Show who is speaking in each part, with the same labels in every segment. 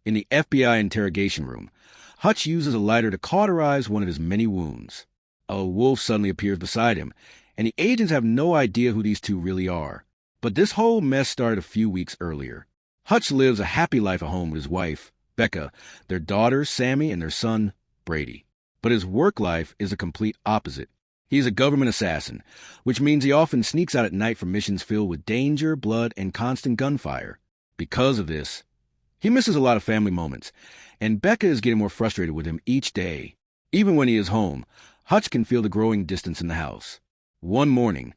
Speaker 1: In the FBI interrogation room, Hutch uses a lighter to cauterize one of his many wounds. A wolf suddenly appears beside him, and the agents have no idea who these two really are. But this whole mess started a few weeks earlier. Hutch lives a happy life at home with his wife, Becca, their daughters, Sammy, and their son, Brady. But his work life is a complete opposite. He's a government assassin, which means he often sneaks out at night for missions filled with danger, blood, and constant gunfire. Because of this, he misses a lot of family moments, and Becca is getting more frustrated with him each day. Even when he is home, Hutch can feel the growing distance in the house. One morning,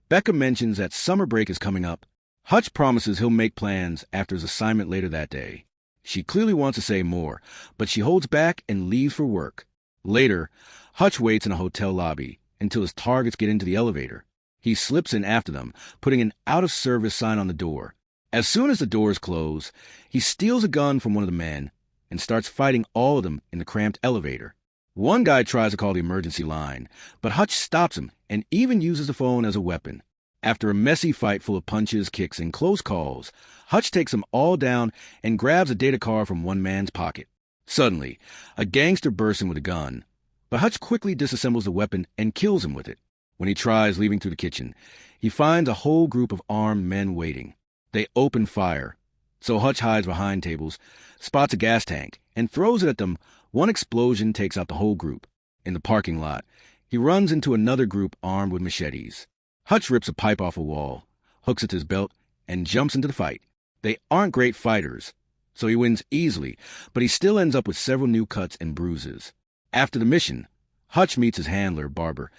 Speaker 1: Becca mentions that summer break is coming up. Hutch promises he'll make plans after his assignment later that day. She clearly wants to say more, but she holds back and leaves for work. Later, Hutch waits in a hotel lobby until his targets get into the elevator. He slips in after them, putting an out-of-service sign on the door. As soon as the doors close, he steals a gun from one of the men and starts fighting all of them in the cramped elevator. One guy tries to call the emergency line, but Hutch stops him and even uses the phone as a weapon. After a messy fight full of punches, kicks, and close calls, Hutch takes them all down and grabs a data card from one man's pocket. Suddenly, a gangster bursts in with a gun, but Hutch quickly disassembles the weapon and kills him with it. When he tries leaving through the kitchen, he finds a whole group of armed men waiting. They open fire, so Hutch hides behind tables, spots a gas tank, and throws it at them. One explosion takes out the whole group. In the parking lot, he runs into another group armed with machetes. Hutch rips a pipe off a wall, hooks it to his belt, and jumps into the fight. They aren't great fighters, so he wins easily, but he still ends up with several new cuts and bruises. After the mission, Hutch meets his handler, Barber,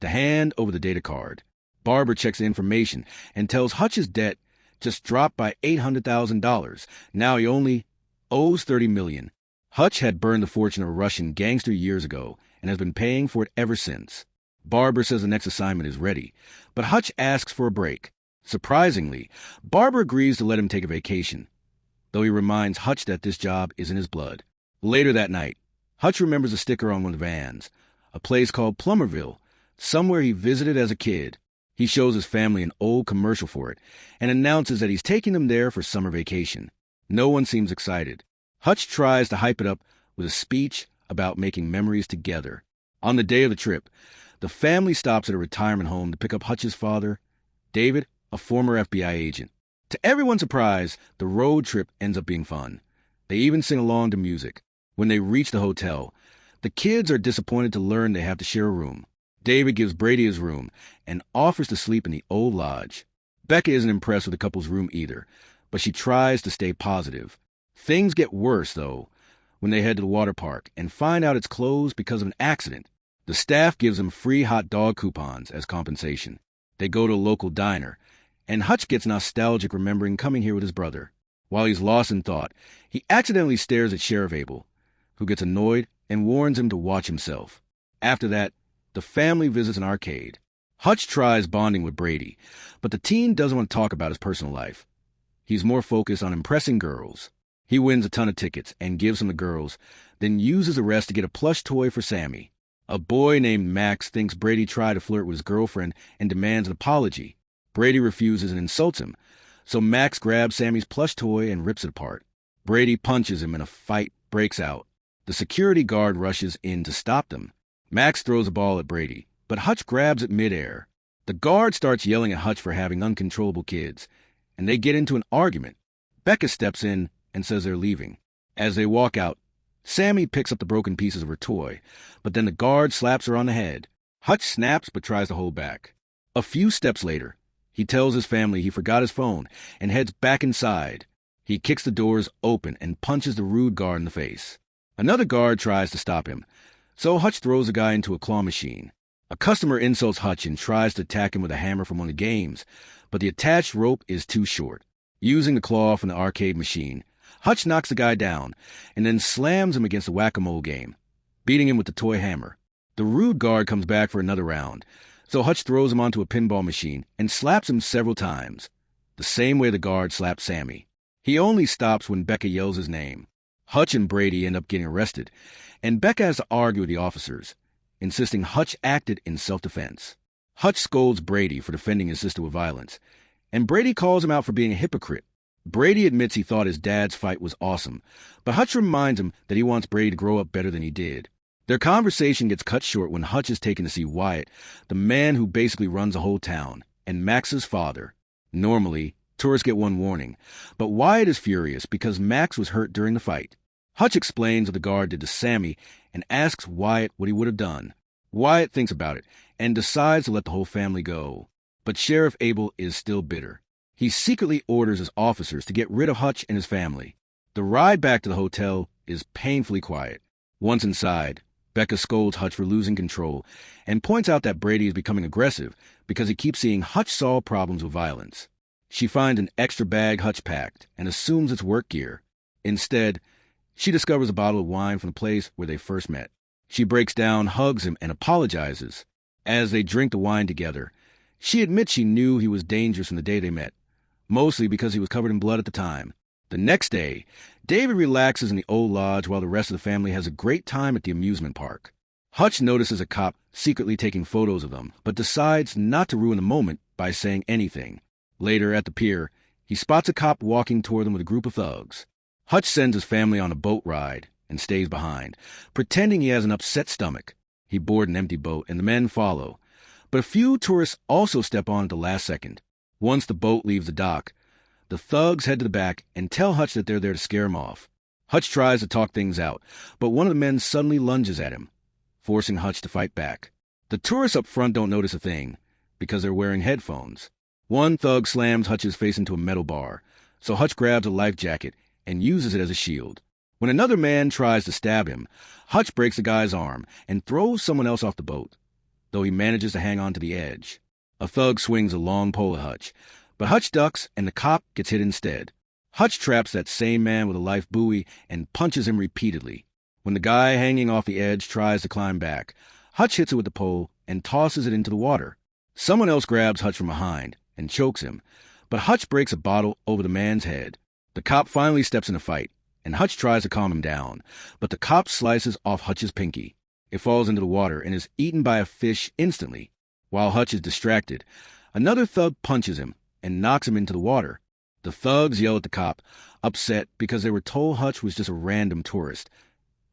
Speaker 1: to hand over the data card. Barber checks the information and tells Hutch's debt just dropped by $800,000. Now he only owes $30 million. Hutch had burned the fortune of a Russian gangster years ago and has been paying for it ever since. Barber says the next assignment is ready, but Hutch asks for a break. Surprisingly, Barber agrees to let him take a vacation, though he reminds Hutch that this job is in his blood. Later that night, Hutch remembers a sticker on one of the vans, a place called Plummerville, somewhere he visited as a kid. He shows his family an old commercial for it and announces that he's taking them there for summer vacation. No one seems excited. Hutch tries to hype it up with a speech about making memories together. On the day of the trip, the family stops at a retirement home to pick up Hutch's father, David, a former FBI agent. To everyone's surprise, the road trip ends up being fun. They even sing along to music. When they reach the hotel, the kids are disappointed to learn they have to share a room. David gives Brady his room and offers to sleep in the old lodge. Becca isn't impressed with the couple's room either, but she tries to stay positive. Things get worse, though, when they head to the water park and find out it's closed because of an accident. The staff gives them free hot dog coupons as compensation. They go to a local diner, and Hutch gets nostalgic remembering coming here with his brother. While he's lost in thought, he accidentally stares at Sheriff Abel, who gets annoyed and warns him to watch himself. After that, the family visits an arcade. Hutch tries bonding with Brady, but the teen doesn't want to talk about his personal life. He's more focused on impressing girls. He wins a ton of tickets and gives them to girls, then uses the rest to get a plush toy for Sammy. A boy named Max thinks Brady tried to flirt with his girlfriend and demands an apology. Brady refuses and insults him, so Max grabs Sammy's plush toy and rips it apart. Brady punches him and a fight breaks out. The security guard rushes in to stop them. Max throws a ball at Brady, but Hutch grabs it midair. The guard starts yelling at Hutch for having uncontrollable kids, and they get into an argument. Becca steps in and says they're leaving. As they walk out, Sammy picks up the broken pieces of her toy, but then the guard slaps her on the head. Hutch snaps but tries to hold back. A few steps later, he tells his family he forgot his phone and heads back inside. He kicks the doors open and punches the rude guard in the face. Another guard tries to stop him, so Hutch throws the guy into a claw machine. A customer insults Hutch and tries to attack him with a hammer from one of the games, but the attached rope is too short. Using the claw from the arcade machine, Hutch knocks the guy down and then slams him against the whack-a-mole game, beating him with the toy hammer. The rude guard comes back for another round, so Hutch throws him onto a pinball machine and slaps him several times, the same way the guard slapped Sammy. He only stops when Becca yells his name. Hutch and Brady end up getting arrested, and Becca has to argue with the officers, insisting Hutch acted in self-defense. Hutch scolds Brady for defending his sister with violence, and Brady calls him out for being a hypocrite. Brady admits he thought his dad's fight was awesome, but Hutch reminds him that he wants Brady to grow up better than he did. Their conversation gets cut short when Hutch is taken to see Wyatt, the man who basically runs the whole town, and Max's father. Normally, tourists get one warning, but Wyatt is furious because Max was hurt during the fight. Hutch explains what the guard did to Sammy and asks Wyatt what he would have done. Wyatt thinks about it and decides to let the whole family go. But Sheriff Abel is still bitter. He secretly orders his officers to get rid of Hutch and his family. The ride back to the hotel is painfully quiet. Once inside, Becca scolds Hutch for losing control and points out that Brady is becoming aggressive because he keeps seeing Hutch solve problems with violence. She finds an extra bag Hutch packed and assumes it's work gear. Instead, she discovers a bottle of wine from the place where they first met. She breaks down, hugs him, and apologizes. As they drink the wine together, she admits she knew he was dangerous from the day they met, mostly because he was covered in blood at the time. The next day, David relaxes in the old lodge while the rest of the family has a great time at the amusement park. Hutch notices a cop secretly taking photos of them, but decides not to ruin the moment by saying anything. Later, at the pier, he spots a cop walking toward them with a group of thugs. Hutch sends his family on a boat ride and stays behind, pretending he has an upset stomach. He boards an empty boat and the men follow, but a few tourists also step on at the last second. Once the boat leaves the dock, the thugs head to the back and tell Hutch that they're there to scare him off. Hutch tries to talk things out, but one of the men suddenly lunges at him, forcing Hutch to fight back. The tourists up front don't notice a thing, because they're wearing headphones. One thug slams Hutch's face into a metal bar, so Hutch grabs a life jacket and uses it as a shield. When another man tries to stab him, Hutch breaks the guy's arm and throws someone else off the boat, though he manages to hang on to the edge. A thug swings a long pole at Hutch, but Hutch ducks and the cop gets hit instead. Hutch traps that same man with a life buoy and punches him repeatedly. When the guy hanging off the edge tries to climb back, Hutch hits it with the pole and tosses it into the water. Someone else grabs Hutch from behind and chokes him, but Hutch breaks a bottle over the man's head. The cop finally steps in a fight, and Hutch tries to calm him down, but the cop slices off Hutch's pinky. It falls into the water and is eaten by a fish instantly. While Hutch is distracted, another thug punches him and knocks him into the water. The thugs yell at the cop, upset because they were told Hutch was just a random tourist.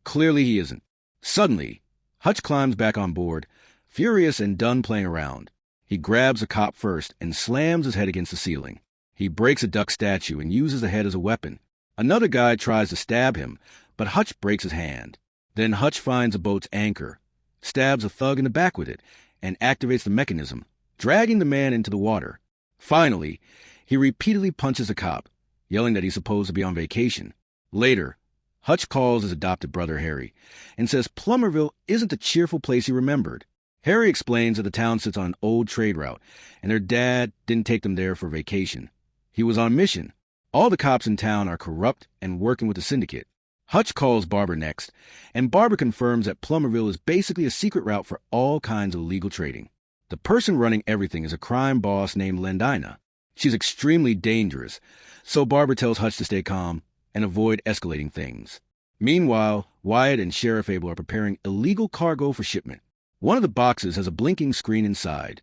Speaker 1: Clearly he isn't. Suddenly, Hutch climbs back on board, furious and done playing around. He grabs the cop first and slams his head against the ceiling. He breaks a duck statue and uses the head as a weapon. Another guy tries to stab him, but Hutch breaks his hand. Then Hutch finds a boat's anchor, stabs a thug in the back with it, and activates the mechanism, dragging the man into the water. Finally, he repeatedly punches a cop, yelling that he's supposed to be on vacation. Later, Hutch calls his adopted brother Harry and says Plummerville isn't the cheerful place he remembered. Harry explains that the town sits on an old trade route, and their dad didn't take them there for vacation. He was on a mission. All the cops in town are corrupt and working with the syndicate. Hutch calls Barbara next, and Barbara confirms that Plummerville is basically a secret route for all kinds of illegal trading. The person running everything is a crime boss named Lendina. She's extremely dangerous, so Barbara tells Hutch to stay calm and avoid escalating things. Meanwhile, Wyatt and Sheriff Abel are preparing illegal cargo for shipment. One of the boxes has a blinking screen inside,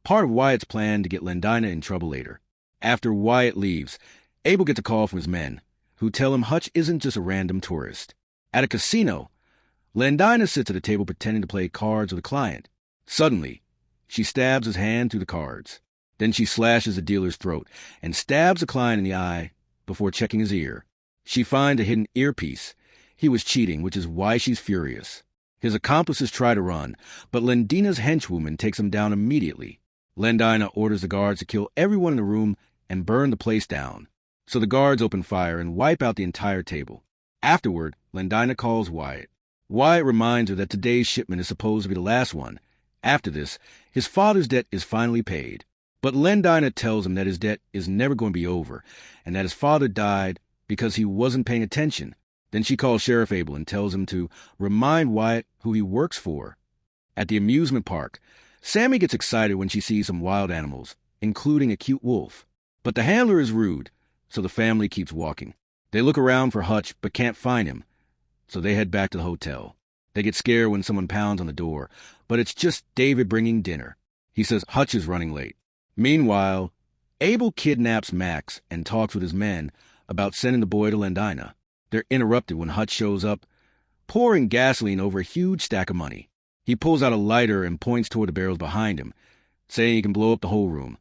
Speaker 1: part of Wyatt's plan to get Lendina in trouble later. After Wyatt leaves, Abel gets a call from his men, who tell him Hutch isn't just a random tourist. At a casino, Lendina sits at a table pretending to play cards with a client. Suddenly, she stabs his hand through the cards. Then she slashes the dealer's throat and stabs the client in the eye before checking his ear. She finds a hidden earpiece. He was cheating, which is why she's furious. His accomplices try to run, but Lendina's henchwoman takes him down immediately. Lendina orders the guards to kill everyone in the room and burn the place down. So the guards open fire and wipe out the entire table. Afterward, Lendina calls Wyatt. Wyatt reminds her that today's shipment is supposed to be the last one. After this, his father's debt is finally paid. But Lendina tells him that his debt is never going to be over, and that his father died because he wasn't paying attention. Then she calls Sheriff Abel and tells him to remind Wyatt who he works for. At the amusement park, Sammy gets excited when she sees some wild animals, including a cute wolf. But the handler is rude, so the family keeps walking. They look around for Hutch but can't find him, so they head back to the hotel. They get scared when someone pounds on the door, but it's just David bringing dinner. He says Hutch is running late. Meanwhile, Abel kidnaps Max and talks with his men about sending the boy to Lendina. They're interrupted when Hutch shows up, pouring gasoline over a huge stack of money. He pulls out a lighter and points toward the barrels behind him, saying he can blow up the whole room.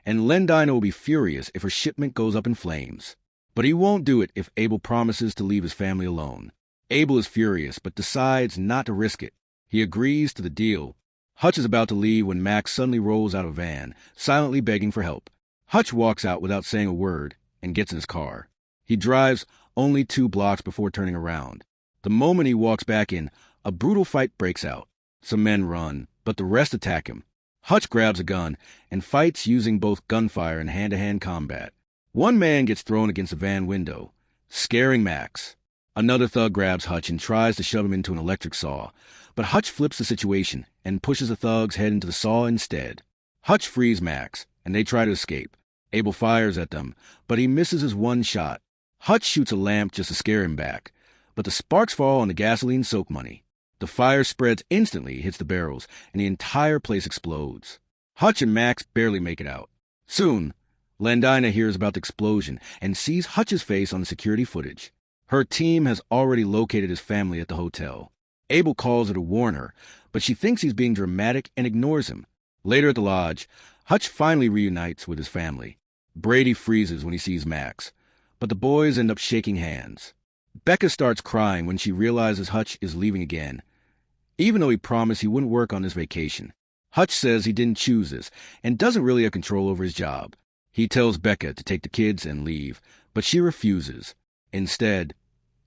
Speaker 1: And Lendina will be furious if her shipment goes up in flames. But he won't do it if Abel promises to leave his family alone. Abel is furious, but decides not to risk it. He agrees to the deal. Hutch is about to leave when Max suddenly rolls out of a van, silently begging for help. Hutch walks out without saying a word and gets in his car. He drives only 2 blocks before turning around. The moment he walks back in, a brutal fight breaks out. Some men run, but the rest attack him. Hutch grabs a gun and fights using both gunfire and hand-to-hand combat. One man gets thrown against a van window, scaring Max. Another thug grabs Hutch and tries to shove him into an electric saw, but Hutch flips the situation and pushes the thug's head into the saw instead. Hutch frees Max, and they try to escape. Abel fires at them, but he misses his one shot. Hutch shoots a lamp just to scare him back, but the sparks fall on the gasoline-soaked money. The fire spreads instantly, hits the barrels, and the entire place explodes. Hutch and Max barely make it out. Soon, Lendina hears about the explosion and sees Hutch's face on the security footage. Her team has already located his family at the hotel. Abel calls her to warn her, but she thinks he's being dramatic and ignores him. Later at the lodge, Hutch finally reunites with his family. Brady freezes when he sees Max, but the boys end up shaking hands. Becca starts crying when she realizes Hutch is leaving again, even though he promised he wouldn't work on this vacation. Hutch says he didn't choose this and doesn't really have control over his job. He tells Becca to take the kids and leave, but she refuses. Instead,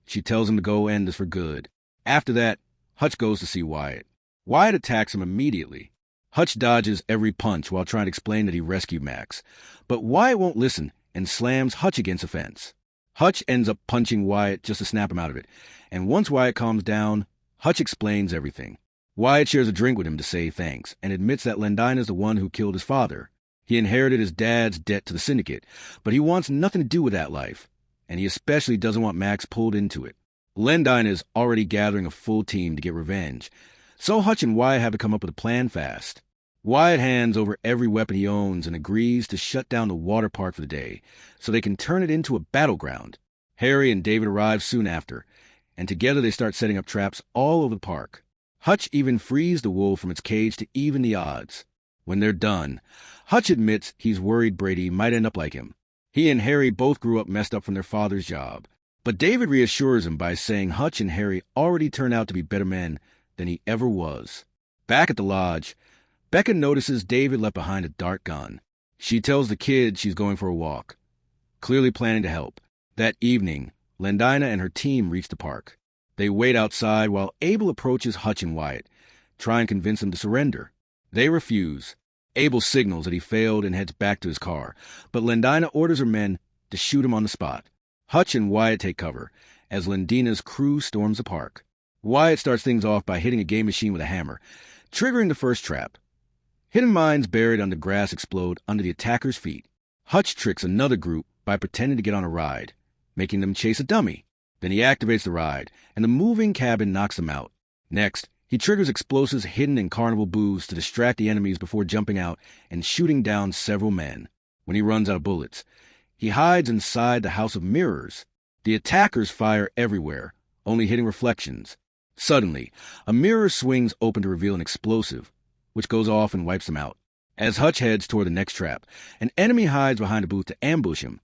Speaker 1: she tells him to go end this for good. After that, Hutch goes to see Wyatt. Wyatt attacks him immediately. Hutch dodges every punch while trying to explain that he rescued Max, but Wyatt won't listen and slams Hutch against a fence. Hutch ends up punching Wyatt just to snap him out of it, and once Wyatt calms down, Hutch explains everything. Wyatt shares a drink with him to say thanks and admits that Lendina is the one who killed his father. He inherited his dad's debt to the syndicate, but he wants nothing to do with that life, and he especially doesn't want Max pulled into it. Lendina is already gathering a full team to get revenge, so Hutch and Wyatt have to come up with a plan fast. Wyatt hands over every weapon he owns and agrees to shut down the water park for the day so they can turn it into a battleground. Harry and David arrive soon after, and together they start setting up traps all over the park. Hutch even frees the wolf from its cage to even the odds. When they're done, Hutch admits he's worried Brady might end up like him. He and Harry both grew up messed up from their father's job, but David reassures him by saying Hutch and Harry already turned out to be better men than he ever was. Back at the lodge, Becca notices David left behind a dart gun. She tells the kids she's going for a walk, clearly planning to help. That evening, Lendina and her team reach the park. They wait outside while Abel approaches Hutch and Wyatt, trying to convince them to surrender. They refuse. Abel signals that he failed and heads back to his car, but Lendina orders her men to shoot him on the spot. Hutch and Wyatt take cover as Lendina's crew storms the park. Wyatt starts things off by hitting a game machine with a hammer, triggering the first trap. Hidden mines buried under grass explode under the attackers' feet. Hutch tricks another group by pretending to get on a ride, making them chase a dummy. Then he activates the ride, and the moving cabin knocks them out. Next, he triggers explosives hidden in carnival booths to distract the enemies before jumping out and shooting down several men. When he runs out of bullets, he hides inside the House of Mirrors. The attackers fire everywhere, only hitting reflections. Suddenly, a mirror swings open to reveal an explosive, which goes off and wipes them out. As Hutch heads toward the next trap, an enemy hides behind a booth to ambush him,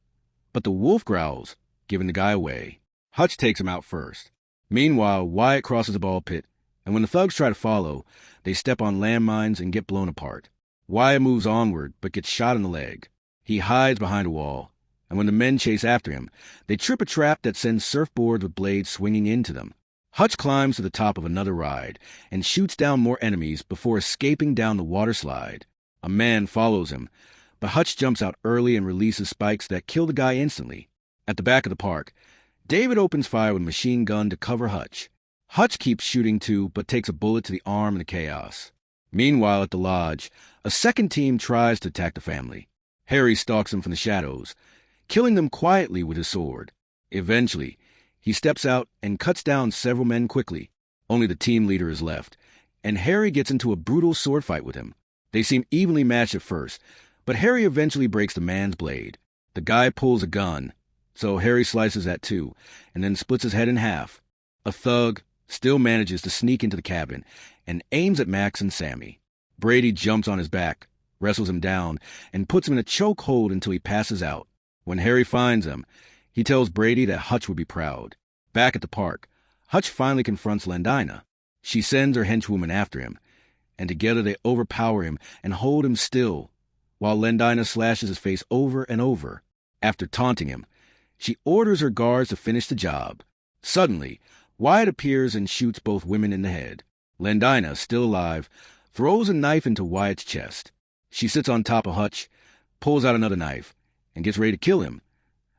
Speaker 1: but the wolf growls, giving the guy away. Hutch takes him out first. Meanwhile, Wyatt crosses a ball pit, and when the thugs try to follow, they step on landmines and get blown apart. Wyatt moves onward, but gets shot in the leg. He hides behind a wall, and when the men chase after him, they trip a trap that sends surfboards with blades swinging into them. Hutch climbs to the top of another ride and shoots down more enemies before escaping down the water slide. A man follows him, but Hutch jumps out early and releases spikes that kill the guy instantly. At the back of the park, David opens fire with a machine gun to cover Hutch. Hutch keeps shooting too, but takes a bullet to the arm in the chaos. Meanwhile, at the lodge, a second team tries to attack the family. Harry stalks them from the shadows, killing them quietly with his sword. Eventually, he steps out and cuts down several men quickly. Only the team leader is left, and Harry gets into a brutal sword fight with him. They seem evenly matched at first, But Harry eventually breaks the man's blade. The guy pulls a gun, so Harry slices that too, and then splits his head in half. A thug still manages to sneak into the cabin and aims at Max and Sammy. Brady jumps on his back, wrestles him down, and puts him in a chokehold until he passes out. When Harry finds him, he tells Brady that Hutch would be proud. Back at the park, Hutch finally confronts Landina. She sends her henchwoman after him, and together they overpower him and hold him still, while Landina slashes his face over and over. After taunting him, she orders her guards to finish the job. Suddenly, Wyatt appears and shoots both women in the head. Landina, still alive, throws a knife into Wyatt's chest. She sits on top of Hutch, pulls out another knife, and gets ready to kill him,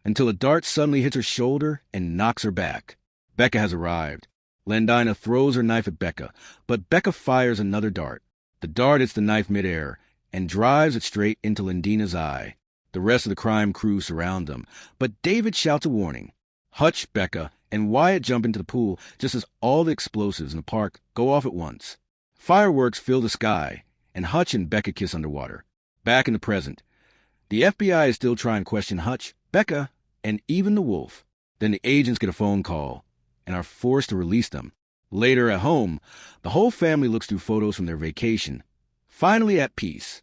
Speaker 1: until a dart suddenly hits her shoulder and knocks her back. Becca has arrived. Landina throws her knife at Becca, but Becca fires another dart. The dart hits the knife midair and drives it straight into Landina's eye. The rest of the crime crew surround them, but David shouts a warning. Hutch, Becca, and Wyatt jump into the pool just as all the explosives in the park go off at once. Fireworks fill the sky, and Hutch and Becca kiss underwater. Back in the present, the FBI is still trying to question Hutch, Becca, and even the wolf. Then the agents get a phone call and are forced to release them. Later at home, the whole family looks through photos from their vacation, finally at peace.